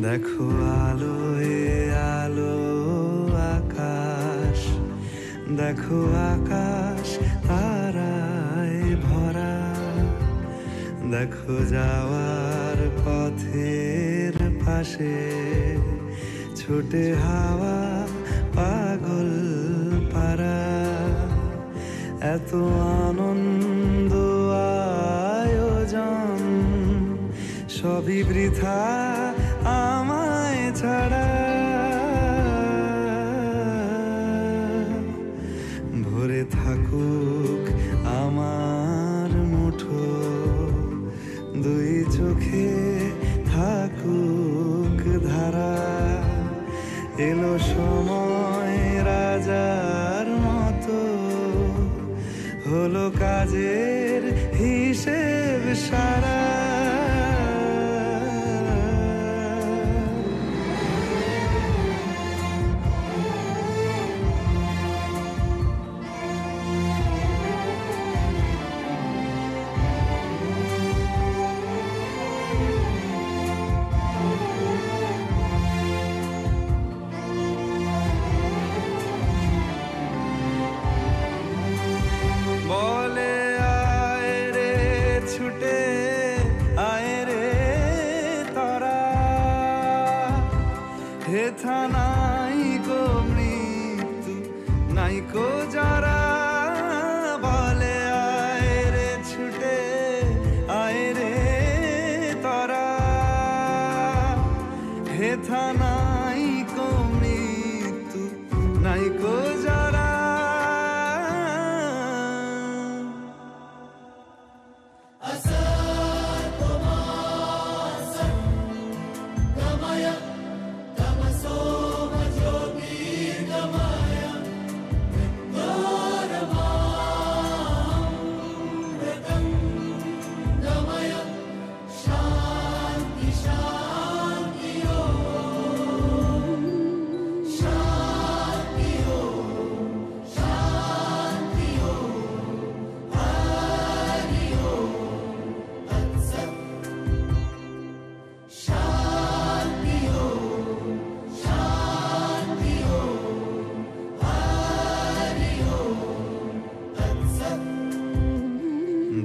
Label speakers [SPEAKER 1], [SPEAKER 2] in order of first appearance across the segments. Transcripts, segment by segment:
[SPEAKER 1] দেখো আলোয় আলো আকাশ, দেখো আকাশ তারায় ভরা, দেখো যাওয়ার পথের পাশে ছোটে হাওয়া পাগল পারা। এত আনন্দ আয়োজন সবই বৃথা আমায় ছাড়া। ভরে থাকুক আমার মুঠো, দুই চোখে থাকুক ধারা। এলো সময় রাজার মতো, হলো কাজের হিসেব সারা। বলে আয় রে ছুটে আয় রে তোরা, হেথা নাই গো মৃত্যু নাই কো যারা। বলে আয় রে ছুটে আয় রে তোরা, হেথা নাই কো মৃত্যু নাই কো যারা।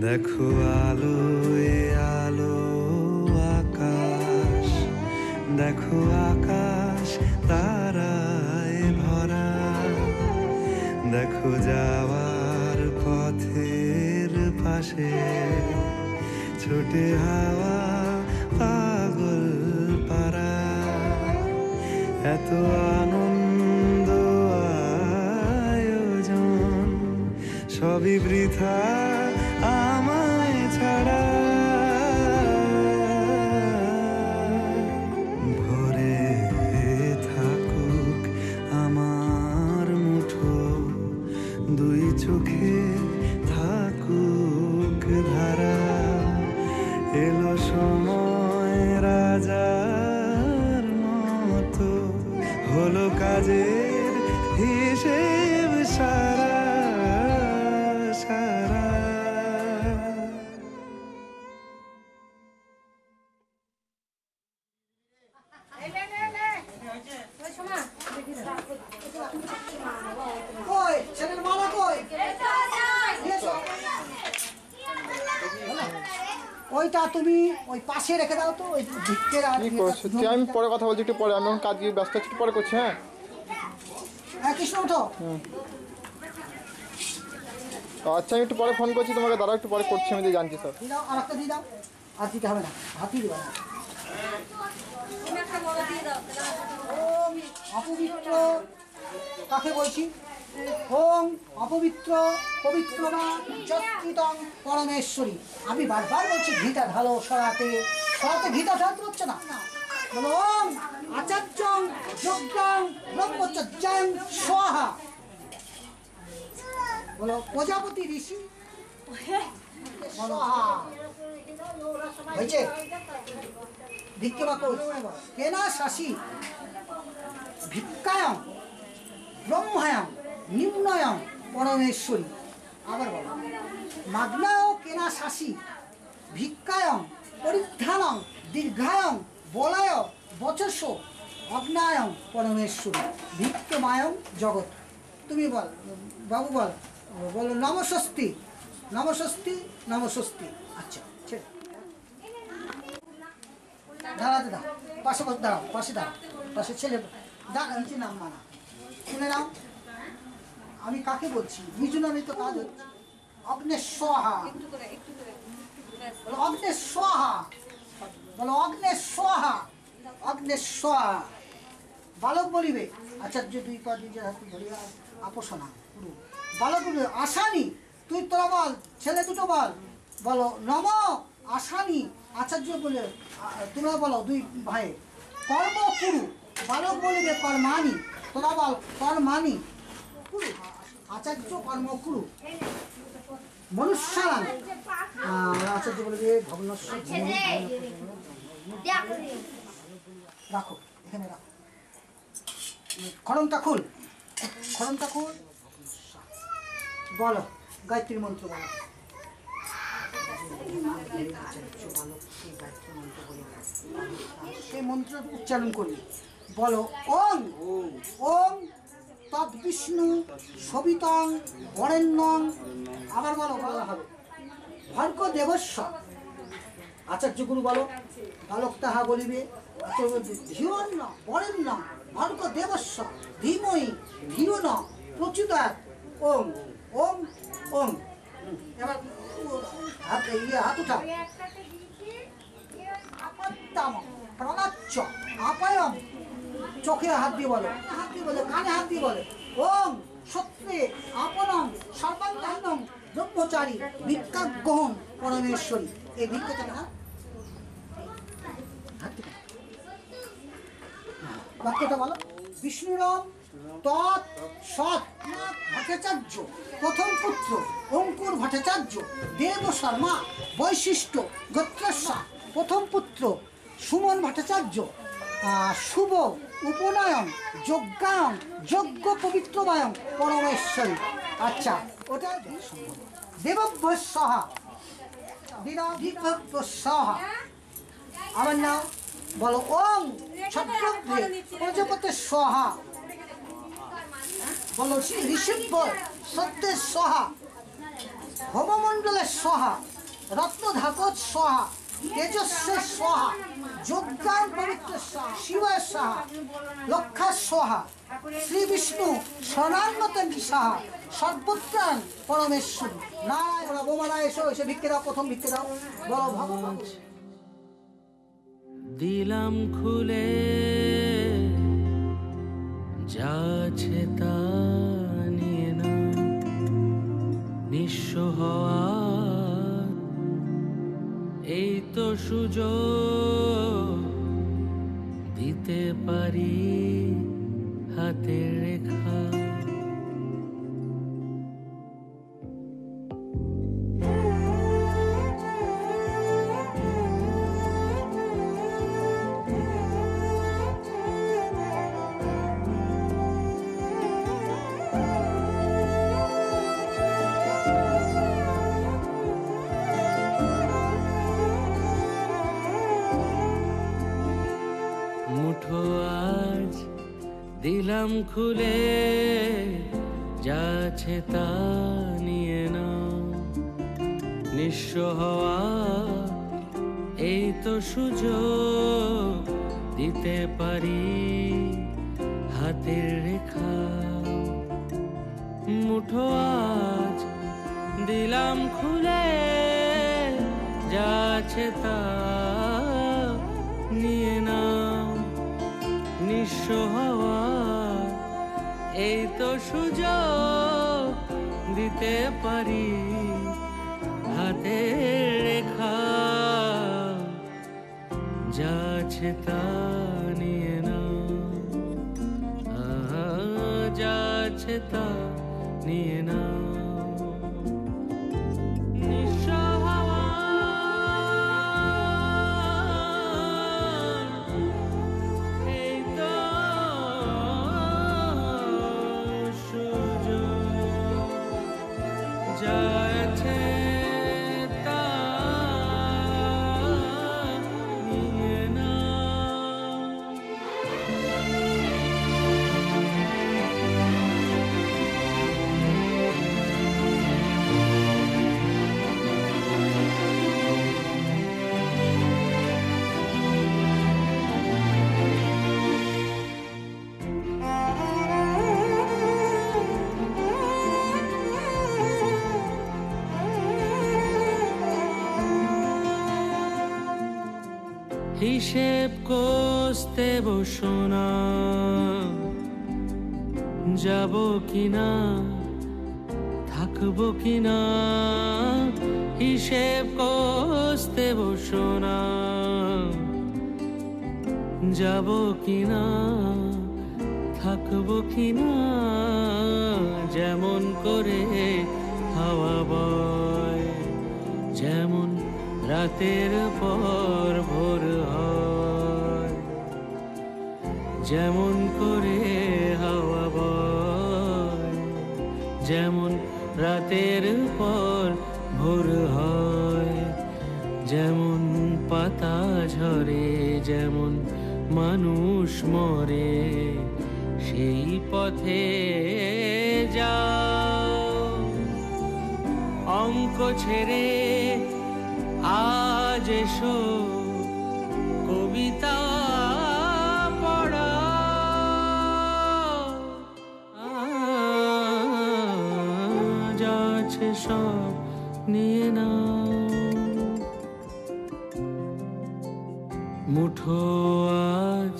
[SPEAKER 1] দেখো আলোয় আলো আকাশ, দেখো আকাশ তারায় ভরা, দেখো যাওয়ার পথের পাশে ছোটে হাওয়া পাগল পারা। এত আনন্দ আয়োজন সবই বৃথা আমায় ছাড়া। ভরে থাকুক আমার মুঠো, দুই চোখে থাকুক ধারা। এলো সময় রাজার মতো, হলো কাজের হিসেব সারা সারা।
[SPEAKER 2] ওইটা তুমি ওই পাশে রেখে দাও তো। ওই ভিক্ষের আর
[SPEAKER 3] কি করছো? আমি পরে কথা বলছি, একটু পরে। আমি এখন কাজ ব্যস্ত আছি, একটু পরে করছি। হ্যাঁ
[SPEAKER 2] হ্যাঁ কৃষ্ণ ওঠো।
[SPEAKER 3] আচ্ছা আমি একটু পরে ফোন করছি তোমাকে, দাঁড়াও একটু পরে করছি। আমি জানছি স্যার।
[SPEAKER 2] দিয়ে দাও, আর একটা দিয়ে দাও। আর দিতে হবে না, হাতই দিবা না। ওম অপবিত্র কাকে বলছি? ওম অপবিত্র পবিত্র বা যৎকৃতং পরমেশ্বরী। আমি বারবার বলছি ঘিটা ঢালো সরাতে, সরাতে ঘিটা ঢালতে হচ্ছে না। বলো ওম আচার্যং যজ্ঞং ব্রহ্মচর্যাং স্বাহা। বলো প্রজাপতি ঋষি হয়েছে। ভিক্ষে বাক্য কেনা শাসী ভিক্ষায়ং ব্রহ্মায়ং নিম্নয়ং পরমেশ্বরী। আবার বলো মাগ্নায় কেনা শাসী ভিক্ষায়ং পরিধানং দীর্ঘায়ং বলয় বচস অগ্নায়ং পরমেশ্বরী ভিক্ষমায়ং জগৎ। তুমি বল বাবু, বল বলো নমস্বস্তি নমস্বস্তি নমস্বস্তি। আচ্ছা ছেড়ে দাঁড়াতে দাও, পাশে দাঁড়াও, পাশে দাঁড়াও, পাশে ছেলে নিচে নাম মানা শুনে নাও। আমি কাকে বলছি? দুজনেরই তো কাজ হচ্ছে। অগ্নে স্বাহা, বলো অগ্নে স্বাহা, বলো অগ্নে স্বাহা, অগ্নে স্বাহা। বালক বলিবে আচার্য দুই পা নিজের হাতে ধরিয়া আপোষণা গুরু। বালক বলিবে আসানি, তুই তোরা বল, ছেলে দুটো বল, বলো নম আসানি। আচার্য বলে তোমরা বলো দুই ভাই কর্ম কুরু। বালক বলিবে কর্মানি, তোরা বল কর্মানি কুরু। আচার্য কর্ম কুরু। মনুষ্যারাম আচার্য বলিবে ভগ্নস্য। রাখো এখানে রাখো, খড়মটা খুল, খড়মটা খুল, বলো গায়ত্রী মন্ত্র বলো। সেই মন্ত্র উচ্চারণ করবি। বলো ওং ওং তৎ বিষ্ণু সবিতং বরেণ্যং। আবার বলো, বলা হবে ভর্গ দেবস্ব। আচার্য গুরু বলো, বালক তাহা বলিবে ধিয়ন্ন বরেণ্য ভর্গ দেবস্ব ধীমহি ধিয় ন প্রচুদাত ওং ওং ওং। এবার হাত উঠাও। আপত্তাম প্রণাচ্য আপায়ম। চোখে হাত দিয়ে বলো, হাত দিয়ে বলে, কানে হাত দিয়ে বলে ওং সত্যে আপনম সর্বাঙ্গানম ব্রহ্মচারী ভিক্ষা গ্রহণ পরমেশ্বরী। এই ভিক্ষাটা না বাক্যটা বলো। বিষ্ণুরম তৎ সৎ ভট্টাচার্য প্রথম পুত্র অঙ্কুর ভট্টাচার্য দেব শর্মা বৈশিষ্ট্য গোত্রস্যা প্রথম পুত্র সুমন ভট্টাচার্য শুভ উপনয়ন যজ্ঞায়ন যজ্ঞ পবিত্রবায়ন পরমেশ্বরী। আচ্ছা ওটা দেবভ্যসহা দিবভ্যসহা। আমার নাম বলো ওং ছত্রগ্রে প্রজাপতি সহা। বলো ঋষিভ্য সত্যের সহা হোমমণ্ডলের সহা রত্নধাতত সহা তেজস্বের সহা যজ্ঞান পবিত্র সহা শিবের সহা লক্ষার সহা শ্রী বিষ্ণু স্বর্ণাঙ্গতের সাহা সর্বত্রাণ পরমেশ্বরী। নারায়ণ বোমারা এসো, এসে ভিক্ষে দাও, প্রথম ভিক্ষে দাও। বলো ভগবান।
[SPEAKER 4] দিলাম খুলে যাচ্ছে তা নিয়ে না, নিঃস্ব হওয়া এই তো সুযোগ দিতে পারি হাতের রেখা। মুঠো আজ দিলাম খুলে যাচ্ছে তা নিয়ে না, নিঃস্ব হওয়া এই তো সুযোগ দিতে পারি হাতের রেখা। মুঠো আজ দিলাম খুলে যাচ্ছে তা নিয়ে না, নিঃস্ব হওয়া এই তো সুযোগ দিতে পারি হাতের রেখা। যাচ্ছে তা নিয়ে না, যাচ্ছে তা নিয়ে না। হিসেব কষতে বসো না, যাব কিনা থাকবো কিনা, হিসেব কষতে বসো না, যাব কিনা থাকবো কিনা। যেমন করে হাওয়া বয়, যেমন রাতের পর ভোর হয়, যেমন করে হাওয়া বয়, যেমন রাতের পর ভোর হয়, যেমন পাতা ঝরে, যেমন মানুষ মরে, সেই পথে যাও। অঙ্ক ছেড়ে আজ এসো কবিতা পড়া, যা আছে সব নিয়ে নাও। মুঠো আজ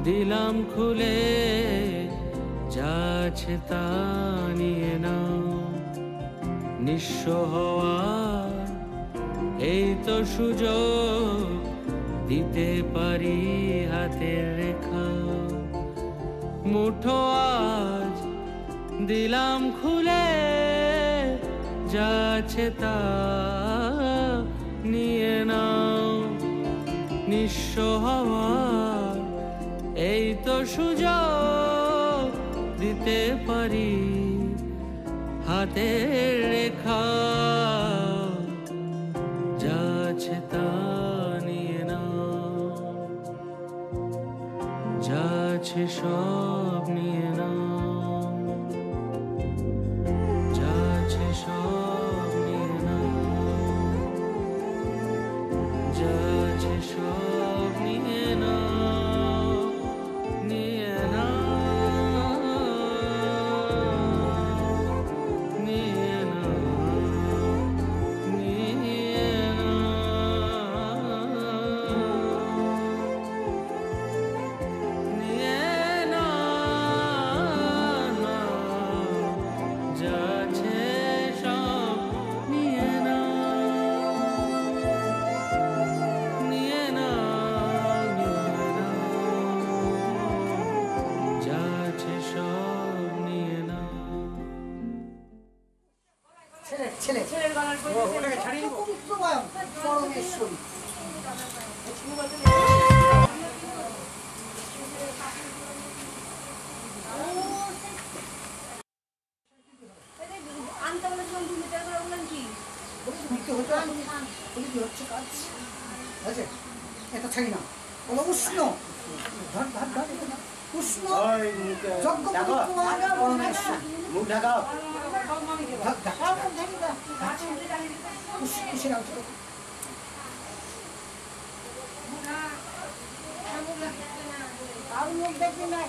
[SPEAKER 4] দিলাম খুলে, যা আছে তা নিয়ে নাও। নিঃস্ব হওয়ার এই তো সুযোগ, দিতে পারি হাতের রেখা। মুঠো আজ দিলাম খুলে, যা আছে তা নিয়ে নাও। নিঃস্ব হওয়ার এই তো সুযোগ, দিতে পারি হাতের রেখা। যা আছে তা নিয়ে নাও, যা আছে সব নিয়ে নাও, যা আছে সব নিয়ে নাও, যা আছে সব নিয়ে নাও, নিয়ে নাও, নিয়ে নাও, নিয়ে
[SPEAKER 2] ছেলে ওটাকে ছাড়িয়ে দেবো। পরমেশ্বরী এটা ছাড়ি না, বলো উষ্ণ, উষ্ণ যজ্ঞ পরমেশ্বর। মুখ ঢাকাও, মুখ দেখবি না।